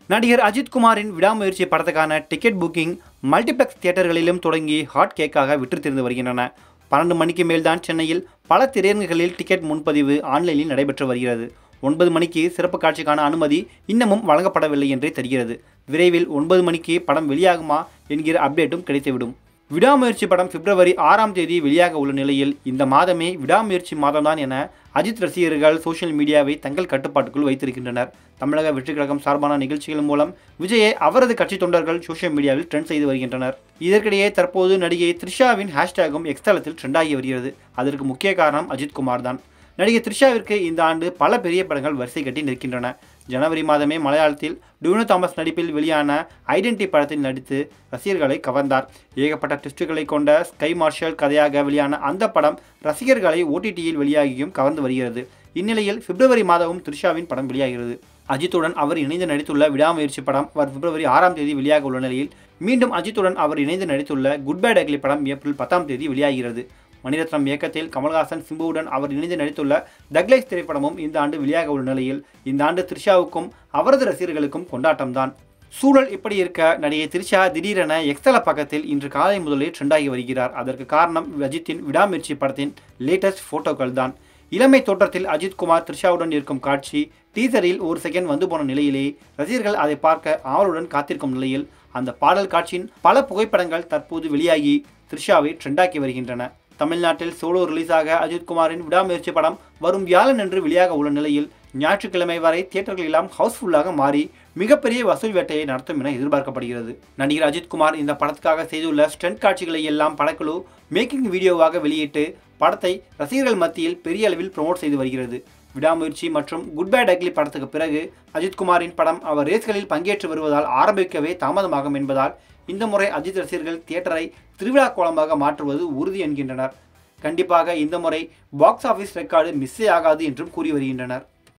நடிகர் அஜித் குமாரின் விடாமுயற்சி படத்துக்கான டிக்கெட் புக்கிங் மல்டிப்ளெக்ஸ் தியேட்டர்களிலும் தொடங்கி ஹாட் கேக்காக விற்று தீர்ந்து வருகின்றன. 12 மணிக்கு மேல்தான் சென்னையில் பல திரையரங்குகளில் டிக்கெட் முன்பதிவு ஆன்லைனில் நடைபெற்று வருகிறது. 9 மணிக்கு சிறப்பு காட்சிக்கான அனுமதி இன்னமும் வழங்கப்படவில்லை என்றே தெரிகிறது. விரைவில் 9 மணிக்கு படம் வெளியாகுமா என்கிற அப்டேட்டும் கிடைத்துவிடும். விடாமுயற்சி படம் பிப்ரவரி 6ஆம் தேதி வெளியாக உள்ள நிலையில் இந்த மாதமே விடாமுயற்சி மாதம்தான் என அஜித் ரசிகர்கள் சோஷியல் மீடியாவை தங்கள் கட்டுப்பாட்டுக்குள் வைத்திருக்கின்றனர். தமிழக வெற்றிக் கழகம் சார்பான நிகழ்ச்சிகள் மூலம் விஜயை அவரது கட்சி தொண்டர்கள் சோஷியல் மீடியாவில் ட்ரெண்ட் செய்து வருகின்றனர். இதற்கிடையே தற்போது நடிகை த்ரிஷாவின் ஹேஷ்டேகும் எக்ஸ் தளத்தில் ட்ரெண்டாகி வருகிறது. அதற்கு முக்கிய காரணம் அஜித் குமார் தான். நடிகை த்ரிஷாவிற்கு இந்த ஆண்டு பல பெரிய படங்கள் வரிசை கட்டி நிற்கின்றன. ஜனவரி மாதமே மலையாளத்தில் டுவினோ தாமஸ் நடிப்பில் வெளியான ஐடென்டி படத்தில் நடித்து ரசிகர்களை கவர்ந்தார். ஏகப்பட்ட ட்விஸ்டுகளை கொண்ட ஸ்கை மார்ஷல் கதையாக வெளியான அந்த படம் ரசிகர்களை OTTயில் வெளியாகியும் கவர்ந்து வருகிறது. இந்நிலையில் பிப்ரவரி மாதமும் த்ரிஷாவின் படம் வெளியாகிறது. அஜித்துடன் அவர் இணைந்து நடித்துள்ள விடாமுயற்சி படம் வரும் பிப்ரவரி 6ஆம் தேதி வெளியாக உள்ள நிலையில் மீண்டும் அஜித்துடன் அவர் இணைந்து நடித்துள்ள குட் பை அக்லி படம் ஏப்ரல் 10ஆம் தேதி வெளியாகிறது. மணிரத்னம் இயக்கத்தில் கமல்ஹாசன் சிம்புவுடன் அவர் இணைந்து நடித்துள்ள தக்லைஸ் திரைப்படமும் இந்த ஆண்டு வெளியாக உள்ள நிலையில் இந்த ஆண்டு த்ரிஷாவுக்கும் அவரது ரசிகர்களுக்கும் கொண்டாட்டம்தான். சூழல் இப்படி இருக்க நடிகை த்ரிஷா திடீரென எக்ஸ்தல பக்கத்தில் இன்று காலை முதலே ட்ரெண்டாகி வருகிறார். அதற்கு காரணம் அஜித்தின் விடாமுயற்சி படத்தின் லேட்டஸ்ட் போட்டோக்கள் தான். இளமை தோற்றத்தில் அஜித் குமார் த்ரிஷாவுடன் இருக்கும் காட்சி டீசரில் ஒரு செகண்ட் வந்து போன நிலையிலே ரசிகர்கள் அதை பார்க்க ஆவலுடன் காத்திருக்கும் நிலையில் அந்த பாடல் காட்சியின் பல புகைப்படங்கள் தற்போது வெளியாகி த்ரிஷாவை ட்ரெண்டாக்கி வருகின்றன. தமிழ்நாட்டில் சோலோ ரிலீஸாக அஜித் குமாரின் விடாமுயற்சி படம் வரும் வியாழன் என்று வெளியாக உள்ள நிலையில் ஞாயிற்றுக்கிழமை வரை தியேட்டர்கள் எல்லாம் ஹவுஸ்ஃபுல்லாக மாறி மிகப்பெரிய வசூல் வேட்டையை நடத்தும் என எதிர்பார்க்கப்படுகிறது. நடிகர் அஜித் குமார் இந்த படத்துக்காக செய்துள்ள ஸ்டண்ட் காட்சிகளை எல்லாம் படக்குழு மேக்கிங் வீடியோவாக வெளியிட்டு படத்தை ரசிகர்கள் மத்தியில் பெரிய அளவில் ப்ரோமோட் செய்து வருகிறது. விடாமுயற்சி மற்றும் குட் பை அக்லி படத்துக்கு பிறகு அஜித் குமாரின் படம் அவர் ரேஸ்களில் பங்கேற்று வருவதால் ஆரம்பிக்கவே தாமதமாகும் என்பதால் இந்த முறை அஜித் ரசிகர்கள் தியேட்டரை திருவிழா கோலமாக மாற்றுவது உறுதி என்கின்றனர். கண்டிப்பாக இந்த முறை பாக்ஸ் ஆஃபீஸ் ரெக்கார்டு மிஸ்ஸே ஆகாது என்றும் கூறி வருகின்றனர்.